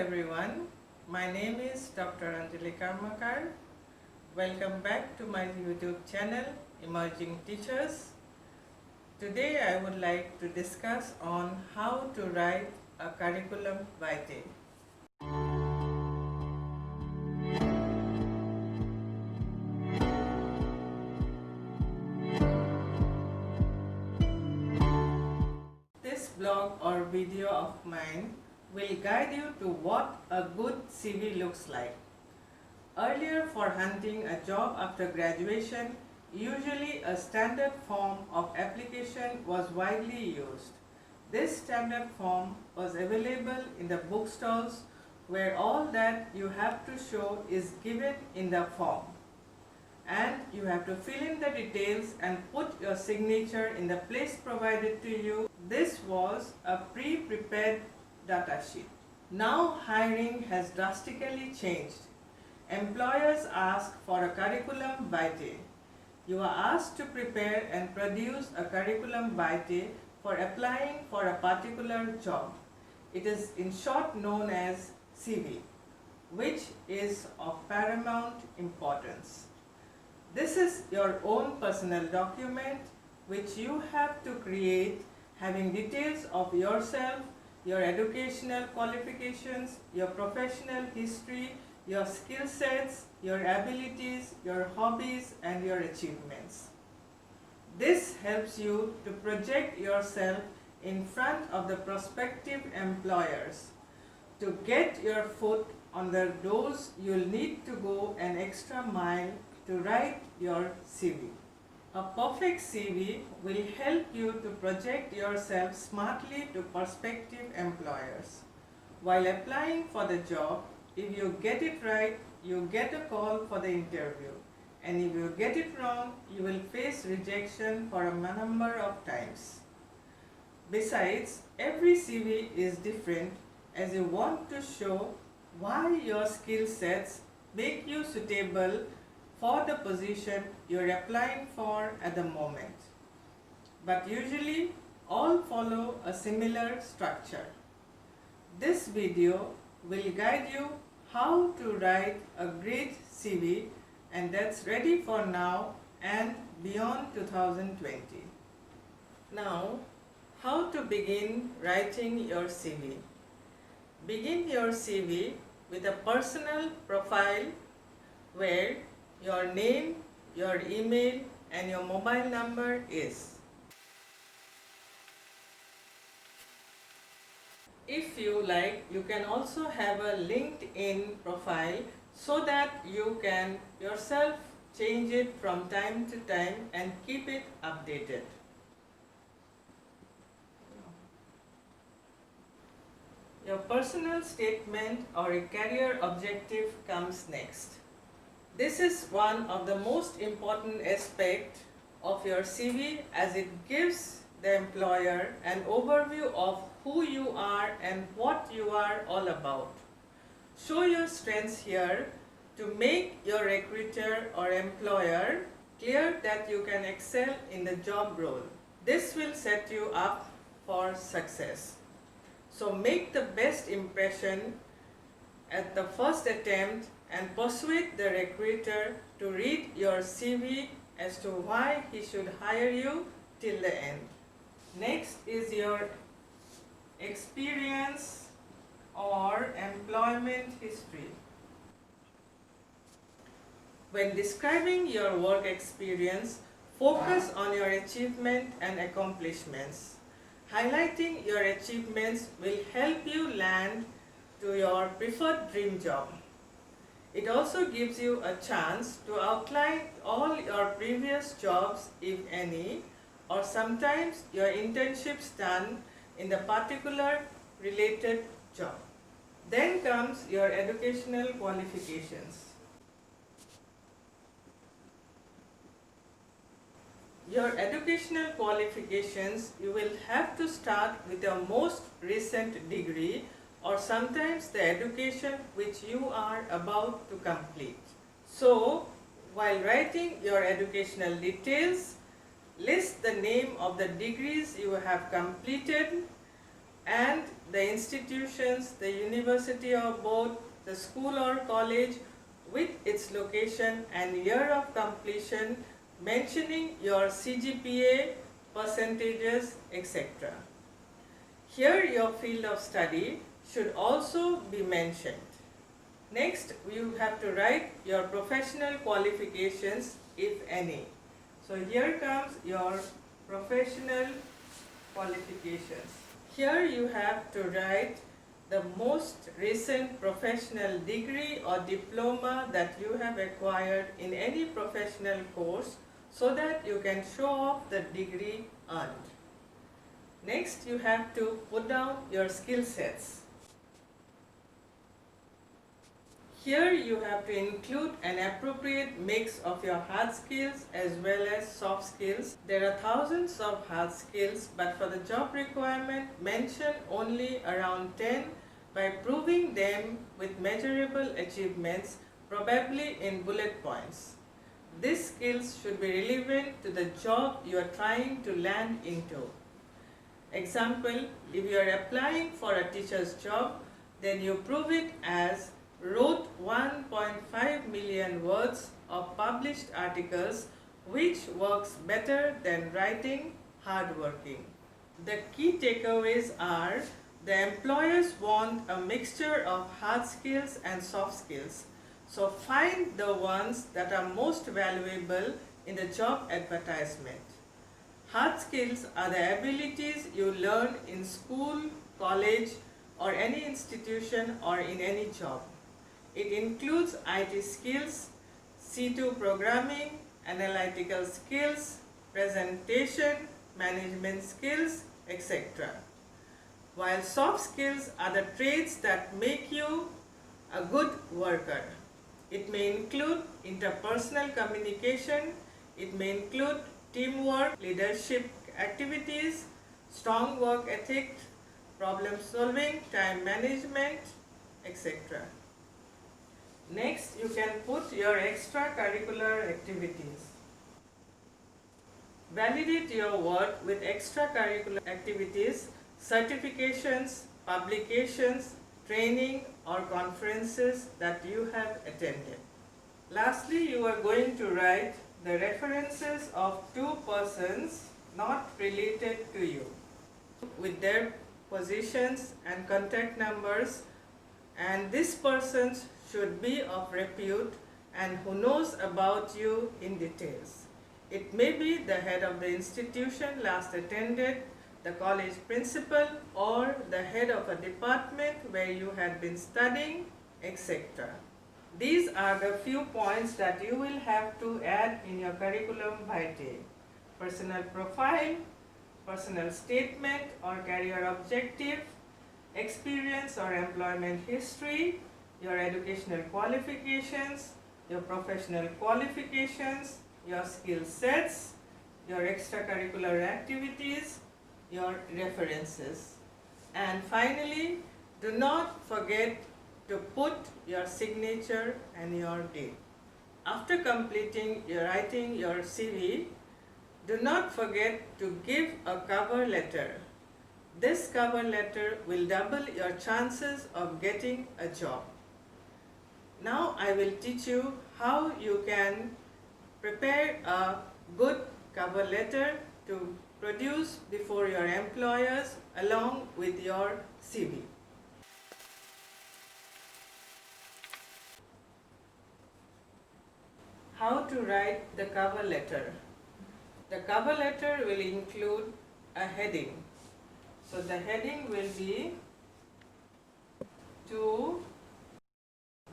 everyone, my name is Dr. Anjali Karmakar. Welcome back to my YouTube channel Emerging Teachers. Today I would like to discuss on how to write a curriculum vitae. This blog or video of mine will guide you to what a good CV looks like. Earlier, for hunting a job after graduation, usually a standard form of application was widely used. This standard form was available in the bookstores where all that you have to show is given in the form. And you have to fill in the details and put your signature in the place provided to you. This was a pre-prepared data sheet. Now hiring has drastically changed. Employers ask for a curriculum vitae. You are asked to prepare and produce a curriculum vitae for applying for a particular job. It is in short known as CV, which is of paramount importance. This is your own personal document which you have to create, having details of yourself, your educational qualifications, your professional history, your skill sets, your abilities, your hobbies and your achievements. This helps you to project yourself in front of the prospective employers. To get your foot on the doors, you'll need to go an extra mile to write your CV. A perfect CV will help you to project yourself smartly to prospective employers. While applying for the job, if you get it right, you get a call for the interview. And if you get it wrong, you will face rejection for a number of times. Besides, every CV is different as you want to show why your skill sets make you suitable for the position you're applying for at the moment. But usually, all follow a similar structure. This video will guide you how to write a great CV, and that's ready for now and beyond 2020. Now, how to begin writing your CV? Begin your CV with a personal profile where your name, your email and your mobile number is. If you like, you can also have a LinkedIn profile so that you can yourself change it from time to time and keep it updated. Your personal statement or a career objective comes next. This is one of the most important aspects of your CV as it gives the employer an overview of who you are and what you are all about. Show your strengths here to make your recruiter or employer clear that you can excel in the job role. This will set you up for success. So make the best impression at the first attempt and persuade the recruiter to read your CV as to why he should hire you till the end. Next is your experience or employment history. When describing your work experience, focus on your achievement and accomplishments. Highlighting your achievements will help you land to your preferred dream job. It also gives you a chance to outline all your previous jobs, if any, or sometimes your internships done in the particular related job. Then comes your educational qualifications. Your educational qualifications, you will have to start with your most recent degree or sometimes the education which you are about to complete. So, while writing your educational details, list the name of the degrees you have completed and the institutions, the university or board, the school or college with its location and year of completion, mentioning your CGPA, percentages, etc. Here your field of study should also be mentioned. Next, you have to write your professional qualifications, if any. So here comes your professional qualifications. Here you have to write the most recent professional degree or diploma that you have acquired in any professional course so that you can show off the degree earned. Next, you have to put down your skill sets. Here you have to include an appropriate mix of your hard skills as well as soft skills. There are thousands of hard skills, but for the job requirement, mention only around 10 by proving them with measurable achievements, probably in bullet points. These skills should be relevant to the job you are trying to land into. Example, if you are applying for a teacher's job, then you prove it as wrote 1.5 million words of published articles, which works better than writing hardworking. The key takeaways are the employers want a mixture of hard skills and soft skills. So find the ones that are most valuable in the job advertisement. Hard skills are the abilities you learn in school, college, or any institution or in any job. It includes IT skills, C2 programming, analytical skills, presentation, management skills, etc. While soft skills are the traits that make you a good worker. It may include interpersonal communication, it may include teamwork, leadership activities, strong work ethic, problem solving, time management, etc. Next, you can put your extracurricular activities. Validate your work with extracurricular activities, certifications, publications, training or conferences that you have attended. Lastly, you are going to write the references of two persons not related to you with their positions and contact numbers, and these persons should be of repute and who knows about you in details. It may be the head of the institution last attended, the college principal, or the head of a department where you had been studying, etc. These are the few points that you will have to add in your curriculum vitae. Personal profile, personal statement or career objective, experience or employment history, your educational qualifications, your professional qualifications, your skill sets, your extracurricular activities, your references. And finally, do not forget to put your signature and your date. After completing writing your CV, do not forget to give a cover letter. This cover letter will double your chances of getting a job. Now I will teach you how you can prepare a good cover letter to produce before your employers along with your CV. How to write the cover letter. The cover letter will include a heading. So the heading will be to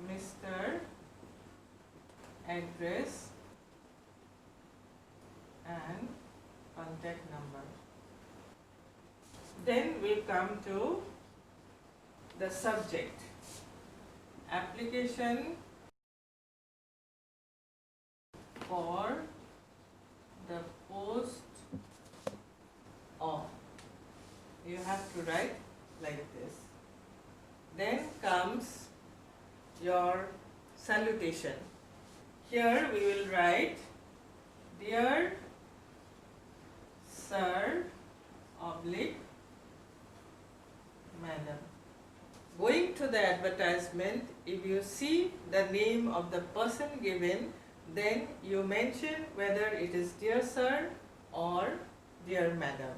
Mr. Address and contact number. Then we come to the subject. Application for the post of. You have to write like this. Then comes your salutation. Here we will write, Dear Sir, oblique, Madam. Going to the advertisement, if you see the name of the person given, then you mention whether it is Dear Sir or Dear Madam.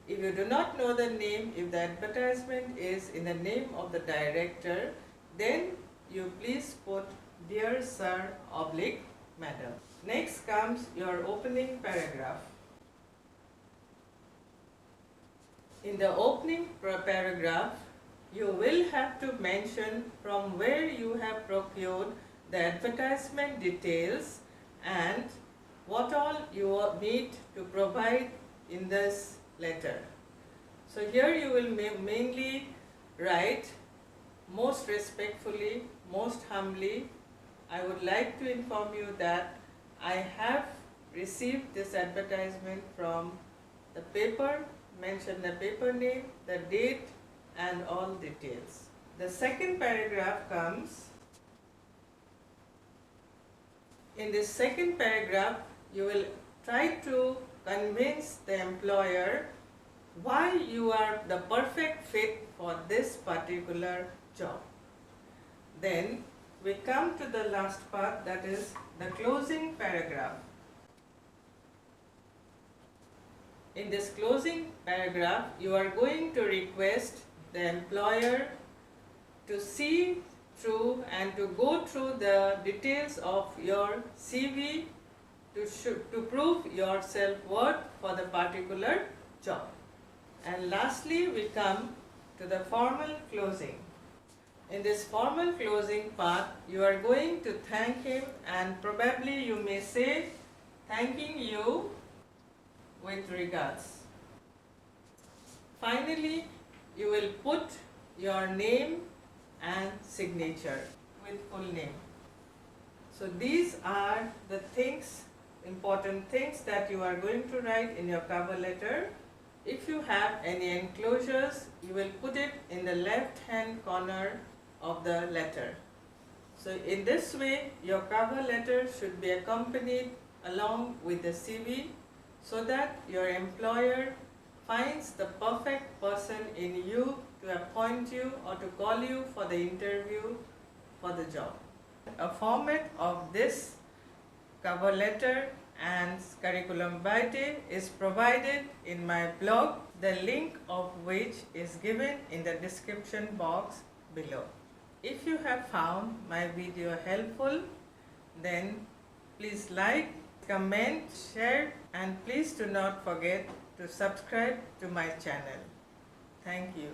If you do not know the name, if the advertisement is in the name of the director, then you please put Dear Sir oblique Madam. Next comes your opening paragraph. In the opening paragraph, you will have to mention from where you have procured the advertisement details and what all you need to provide in this letter. So here you will mainly write, most respectfully, most humbly, I would like to inform you that I have received this advertisement from the paper, mention the paper name, the date and all details. The second paragraph comes. In this second paragraph, you will try to convince the employer why you are the perfect fit for this particular job. Then we come to the last part, that is the closing paragraph. In this closing paragraph, you are going to request the employer to see through and to go through the details of your CV to prove your self-worth for the particular job. And lastly, we come to the formal closing. In this formal closing part, you are going to thank him and probably you may say, thanking you with regards. Finally, you will put your name and signature with full name. So these are the things, important things that you are going to write in your cover letter. If you have any enclosures, you will put it in the left hand corner of the letter. So in this way, your cover letter should be accompanied along with the CV so that your employer finds the perfect person in you to appoint you or to call you for the interview for the job. A format of this cover letter and curriculum vitae is provided in my blog, the link of which is given in the description box below. If you have found my video helpful, then please like, comment, share, and please do not forget to subscribe to my channel. Thank you.